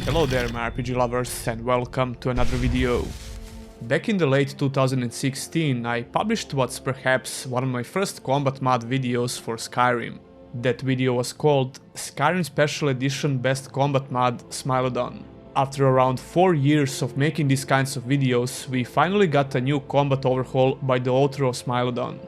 Hello there my RPG lovers and welcome to another video. Back in the late 2016 I published what's perhaps one of my first combat mod videos for Skyrim. That video was called Skyrim Special Edition Best Combat Mod Smilodon. After around 4 years of making these kinds of videos, we finally got a new combat overhaul by the author of Smilodon.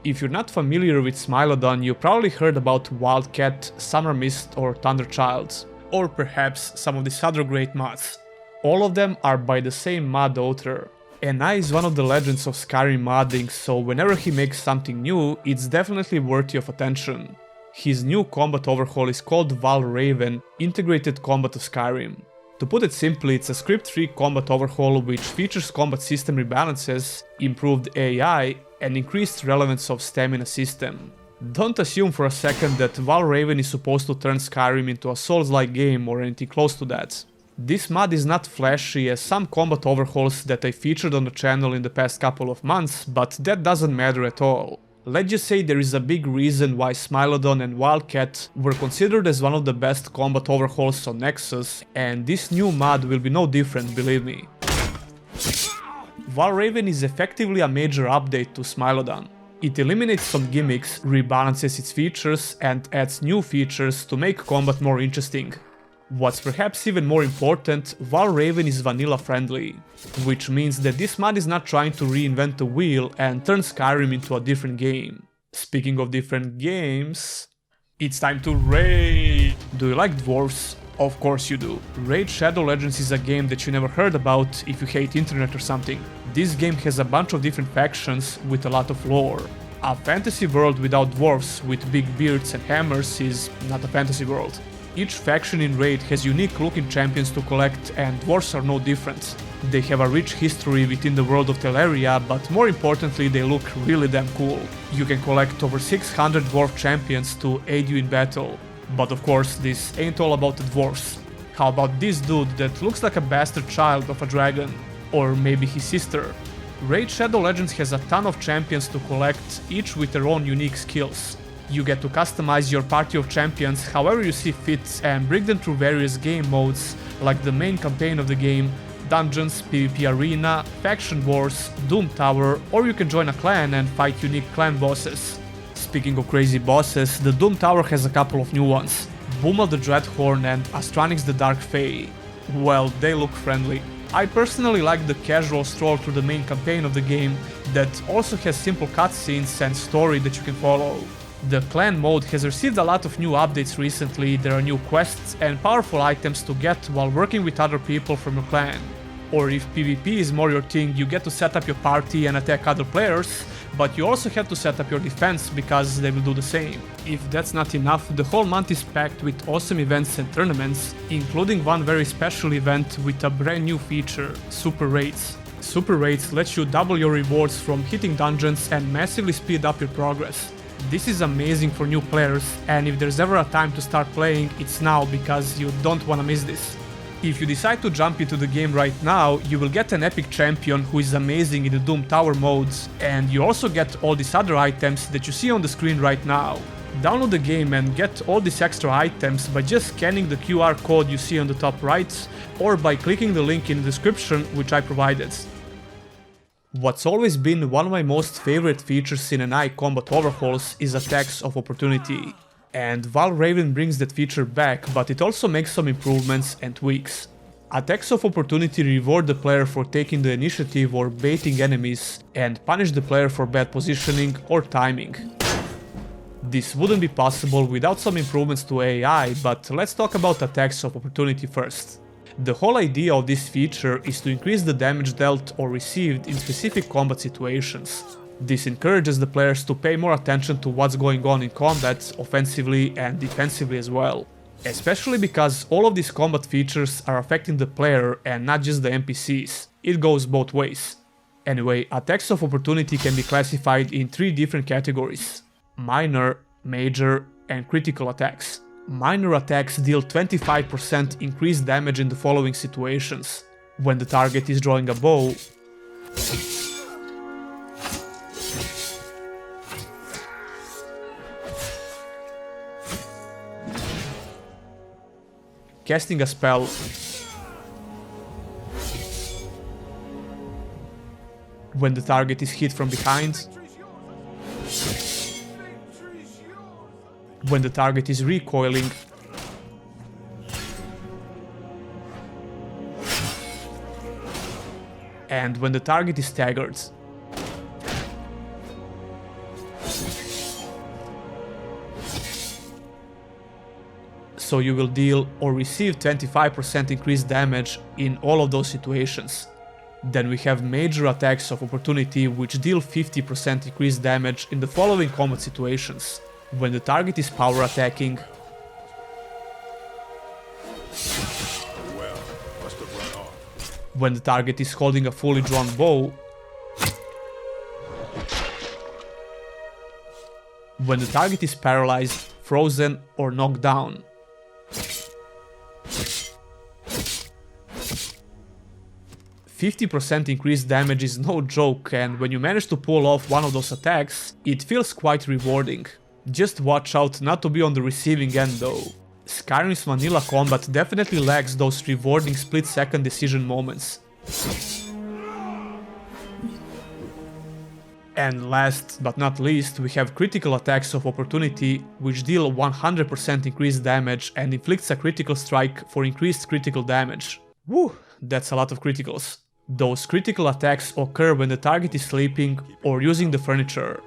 If you're not familiar with Smilodon, you probably heard about Wildcat, Summer Mist or Thunderchild, or perhaps some of these other great mods. All of them are by the same mod author. NI is one of the legends of Skyrim modding, so whenever he makes something new, it's definitely worthy of attention. His new combat overhaul is called Valravn, Integrated Combat of Skyrim. To put it simply, it's a script-free combat overhaul which features combat system rebalances, improved AI, and increased relevance of stamina system. Don't assume for a second that Valravn is supposed to turn Skyrim into a Souls-like game or anything close to that. This mod is not flashy as some combat overhauls that I featured on the channel in the past couple of months, but that doesn't matter at all. Let's just say there is a big reason why Smilodon and Wildcat were considered as one of the best combat overhauls on Nexus, and this new mod will be no different, believe me. Valravn is effectively a major update to Smilodon. It eliminates some gimmicks, rebalances its features, and adds new features to make combat more interesting. What's perhaps even more important, Valravn is vanilla friendly, which means that this mod is not trying to reinvent the wheel and turn Skyrim into a different game. Speaking of different games, it's time to raid! Do you like dwarves? Of course you do. Raid Shadow Legends is a game that you never heard about if you hate internet or something. This game has a bunch of different factions with a lot of lore. A fantasy world without dwarves with big beards and hammers is not a fantasy world. Each faction in Raid has unique looking champions to collect and dwarves are no different. They have a rich history within the world of Teleria, but more importantly they look really damn cool. You can collect over 600 dwarf champions to aid you in battle. But of course this ain't all about the dwarves. How about this dude that looks like a bastard child of a dragon? Or maybe his sister? Raid Shadow Legends has a ton of champions to collect, each with their own unique skills. You get to customize your party of champions however you see fit and bring them through various game modes like the main campaign of the game, dungeons, PvP arena, faction wars, Doom Tower, or you can join a clan and fight unique clan bosses. Speaking of crazy bosses, the Doom Tower has a couple of new ones, Boomal the Dreadhorn and Astronix the Dark Fae. Well, they look friendly. I personally like the casual stroll through the main campaign of the game that also has simple cutscenes and story that you can follow. The clan mode has received a lot of new updates recently. There are new quests and powerful items to get while working with other people from your clan. Or if PvP is more your thing, you get to set up your party and attack other players, but you also have to set up your defense because they will do the same. If that's not enough, the whole month is packed with awesome events and tournaments, including one very special event with a brand new feature, Super Raids. Super Raids lets you double your rewards from hitting dungeons and massively speed up your progress. This is amazing for new players, and if there's ever a time to start playing, it's now because you don't wanna miss this. If you decide to jump into the game right now, you will get an epic champion who is amazing in the Doom Tower modes, and you also get all these other items that you see on the screen right now. Download the game and get all these extra items by just scanning the QR code you see on the top right, or by clicking the link in the description which I provided. What's always been one of my most favorite features in NI combat overhauls is Attacks of Opportunity. And Valravn brings that feature back, but it also makes some improvements and tweaks. Attacks of Opportunity reward the player for taking the initiative or baiting enemies, and punish the player for bad positioning or timing. This wouldn't be possible without some improvements to AI, but let's talk about Attacks of Opportunity first. The whole idea of this feature is to increase the damage dealt or received in specific combat situations. This encourages the players to pay more attention to what's going on in combat, offensively and defensively as well. Especially because all of these combat features are affecting the player and not just the NPCs. It goes both ways. Anyway, Attacks of Opportunity can be classified in 3 different categories: minor, major, and critical attacks. Minor attacks deal 25% increased damage in the following situations: when the target is drawing a bow, casting a spell, when the target is hit from behind, when the target is recoiling, and when the target is staggered. So you will deal or receive 25% increased damage in all of those situations. Then we have major attacks of opportunity, which deal 50% increased damage in the following combat situations: when the target is power attacking, when the target is holding a fully drawn bow, when the target is paralyzed, frozen, or knocked down, 50% increased damage is no joke, and when you manage to pull off one of those attacks, it feels quite rewarding. Just watch out not to be on the receiving end though. Skyrim's vanilla combat definitely lacks those rewarding split-second decision moments. And last but not least, we have critical attacks of opportunity, which deal 100% increased damage and inflicts a critical strike for increased critical damage. Woo, that's a lot of criticals. Those critical attacks occur when the target is sleeping or using the furniture.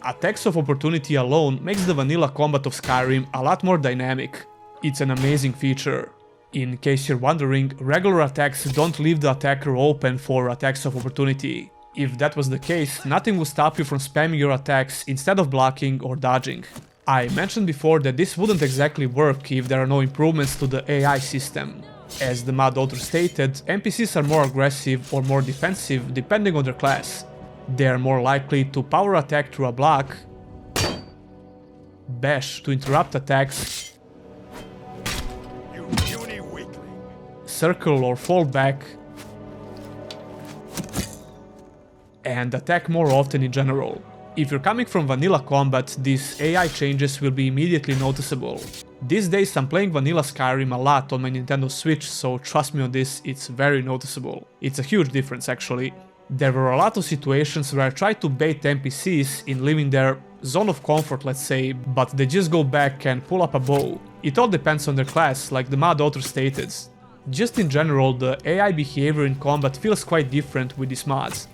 Attacks of opportunity alone makes the vanilla combat of Skyrim a lot more dynamic. It's an amazing feature. In case you're wondering, regular attacks don't leave the attacker open for attacks of opportunity. If that was the case, nothing will stop you from spamming your attacks instead of blocking or dodging. I mentioned before that this wouldn't exactly work if there are no improvements to the AI system. As the mod author stated, NPCs are more aggressive or more defensive depending on their class. They are more likely to power attack through a block, bash to interrupt attacks, circle or fall back, and attack more often in general. If you're coming from vanilla combat, these AI changes will be immediately noticeable. These days I'm playing vanilla Skyrim a lot on my Nintendo Switch, so trust me on this, it's very noticeable. It's a huge difference actually. There were a lot of situations where I tried to bait NPCs in leaving their zone of comfort, let's say, but they just go back and pull up a bow. It all depends on their class, like the mod author stated. Just in general, the AI behavior in combat feels quite different with these mods.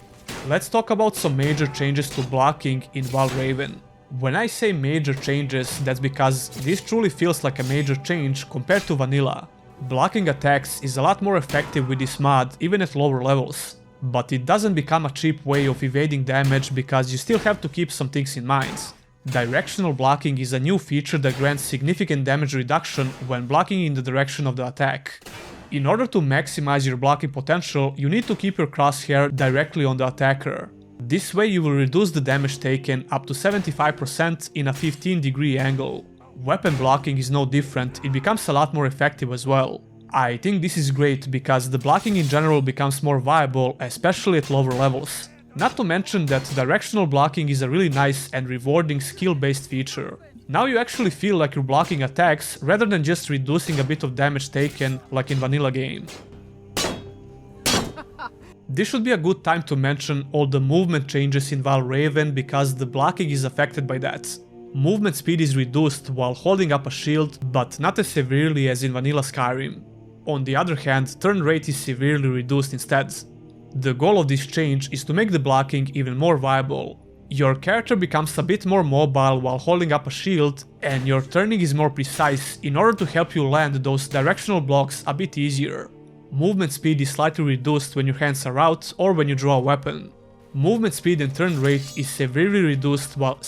Let's talk about some major changes to blocking in Valravn. When I say major changes, that's because this truly feels like a major change compared to vanilla. Blocking attacks is a lot more effective with this mod, even at lower levels. But it doesn't become a cheap way of evading damage because you still have to keep some things in mind. Directional blocking is a new feature that grants significant damage reduction when blocking in the direction of the attack. In order to maximize your blocking potential, you need to keep your crosshair directly on the attacker. This way you will reduce the damage taken up to 75% in a 15-degree angle. Weapon blocking is no different, it becomes a lot more effective as well. I think this is great because the blocking in general becomes more viable, especially at lower levels. Not to mention that directional blocking is a really nice and rewarding skill-based feature. Now you actually feel like you're blocking attacks rather than just reducing a bit of damage taken like in vanilla game. This should be a good time to mention all the movement changes in Valravn because the blocking is affected by that. Movement speed is reduced while holding up a shield, but not as severely as in vanilla Skyrim. On the other hand, turn rate is severely reduced instead. The goal of this change is to make the blocking even more viable. Your character becomes a bit more mobile while holding up a shield, and your turning is more precise in order to help you land those directional blocks a bit easier. Movement speed is slightly reduced when your hands are out or when you draw a weapon. Movement speed and turn rate is severely reduced while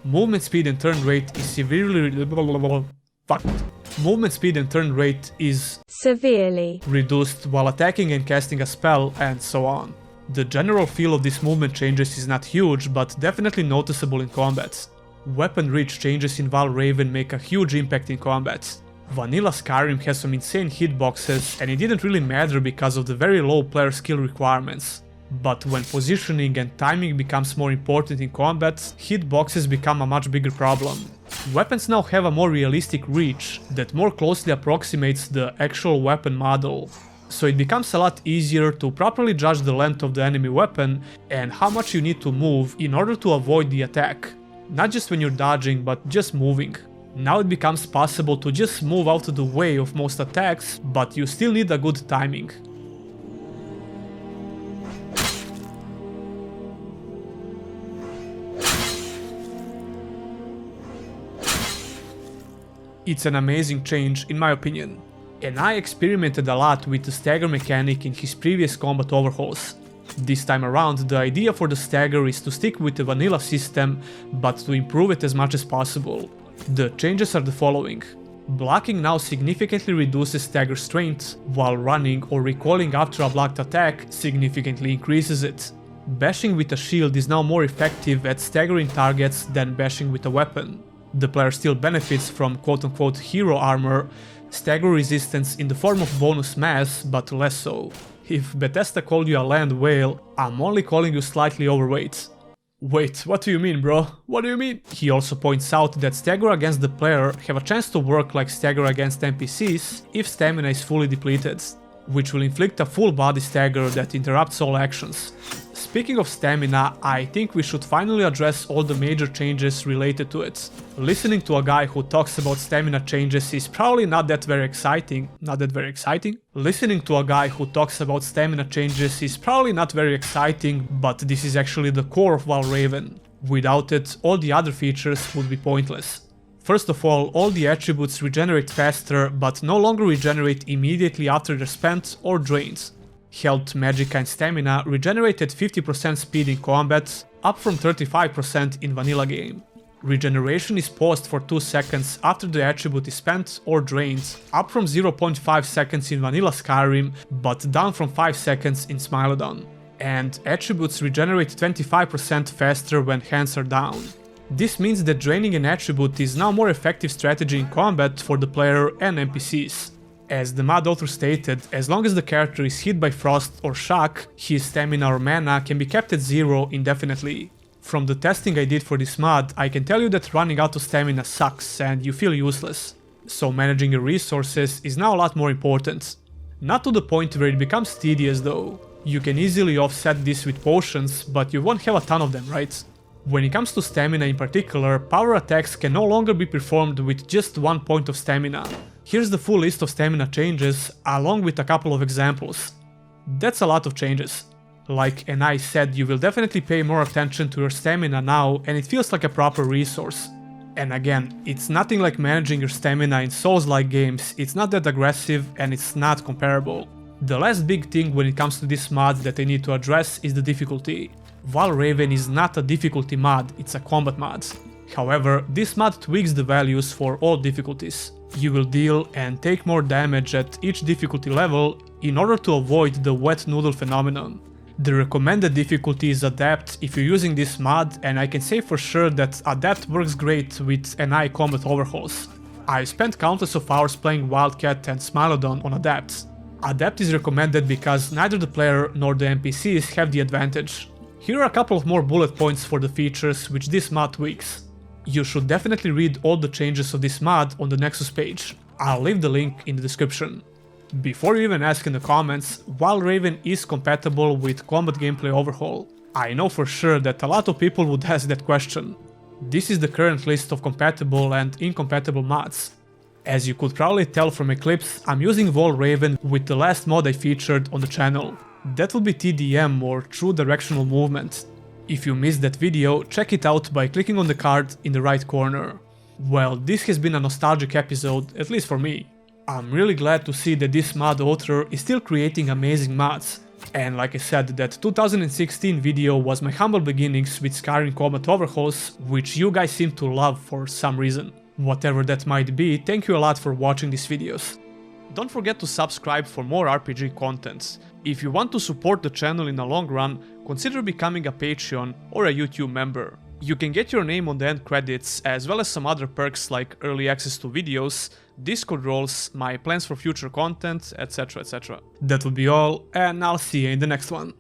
Movement speed and turn rate is severely reduced while attacking and casting a spell, and so on. The general feel of these movement changes is not huge, but definitely noticeable in combat. Weapon reach changes in Valravn make a huge impact in combat. Vanilla Skyrim has some insane hitboxes, and it didn't really matter because of the very low player skill requirements. But when positioning and timing becomes more important in combat, hitboxes become a much bigger problem. Weapons now have a more realistic reach that more closely approximates the actual weapon model, so it becomes a lot easier to properly judge the length of the enemy weapon and how much you need to move in order to avoid the attack. Not just when you're dodging, but just moving. Now it becomes possible to just move out of the way of most attacks, but you still need a good timing. It's an amazing change in my opinion, and I experimented a lot with the Stagger Mechanic in his previous combat overhauls. This time around, the idea for the Stagger is to stick with the vanilla system, but to improve it as much as possible. The changes are the following. Blocking now significantly reduces Stagger strength, while running or recoiling after a blocked attack significantly increases it. Bashing with a shield is now more effective at staggering targets than bashing with a weapon. The player still benefits from quote-unquote hero armor, stagger resistance in the form of bonus mass, but less so. If Bethesda called you a land whale, I'm only calling you slightly overweight. Wait, what do you mean, bro? What do you mean? He also points out that stagger against the player have a chance to work like stagger against NPCs if stamina is fully depleted, which will inflict a full body stagger that interrupts all actions. Speaking of stamina, I think we should finally address all the major changes related to it. Listening to a guy who talks about stamina changes is probably not that very exciting. Listening to a guy who talks about stamina changes is probably not very exciting, but this is actually the core of Valravn. Without it, all the other features would be pointless. First of all the attributes regenerate faster, but no longer regenerate immediately after they're spent or drained. Health, Magicka and Stamina regenerate at 50% speed in combat, up from 35% in vanilla game. Regeneration is paused for 2 seconds after the attribute is spent or drained, up from 0.5 seconds in vanilla Skyrim, but down from 5 seconds in Smilodon. And attributes regenerate 25% faster when hands are down. This means that draining an attribute is now a more effective strategy in combat for the player and NPCs. As the mod author stated, as long as the character is hit by frost or shock, his stamina or mana can be kept at 0 indefinitely. From the testing I did for this mod, I can tell you that running out of stamina sucks and you feel useless. So managing your resources is now a lot more important. Not to the point where it becomes tedious though. You can easily offset this with potions, but you won't have a ton of them, right? When it comes to stamina in particular, power attacks can no longer be performed with just 1 point of stamina. Here's the full list of stamina changes, along with a couple of examples. That's a lot of changes. Like Anai said, you will definitely pay more attention to your stamina now, and it feels like a proper resource. And again, it's nothing like managing your stamina in Souls-like games, it's not that aggressive and it's not comparable. The last big thing when it comes to this mod that I need to address is the difficulty. Valravn is not a difficulty mod, it's a combat mod. However, this mod tweaks the values for all difficulties. You will deal and take more damage at each difficulty level in order to avoid the wet noodle phenomenon. The recommended difficulty is Adept if you're using this mod, and I can say for sure that Adept works great with NI combat overhauls. I spent countless of hours playing Wildcat and Smilodon on Adept. Adept is recommended because neither the player nor the NPCs have the advantage. Here are a couple of more bullet points for the features which this mod tweaks. You should definitely read all the changes of this mod on the Nexus page. I'll leave the link in the description. Before you even ask in the comments, Valravn is compatible with combat gameplay overhaul. I know for sure that a lot of people would ask that question. This is the current list of compatible and incompatible mods. As you could probably tell from my clips, I'm using Valravn with the last mod I featured on the channel. That will be TDM or True Directional Movement. If you missed that video, check it out by clicking on the card in the right corner. Well, this has been a nostalgic episode, at least for me. I'm really glad to see that this mod author is still creating amazing mods. And like I said, that 2016 video was my humble beginnings with Skyrim combat overhauls, which you guys seem to love for some reason. Whatever that might be, thank you a lot for watching these videos. Don't forget to subscribe for more RPG content. If you want to support the channel in the long run, consider becoming a Patreon or a YouTube member. You can get your name on the end credits, as well as some other perks like early access to videos, Discord roles, my plans for future content, etc. That would be all, and I'll see you in the next one.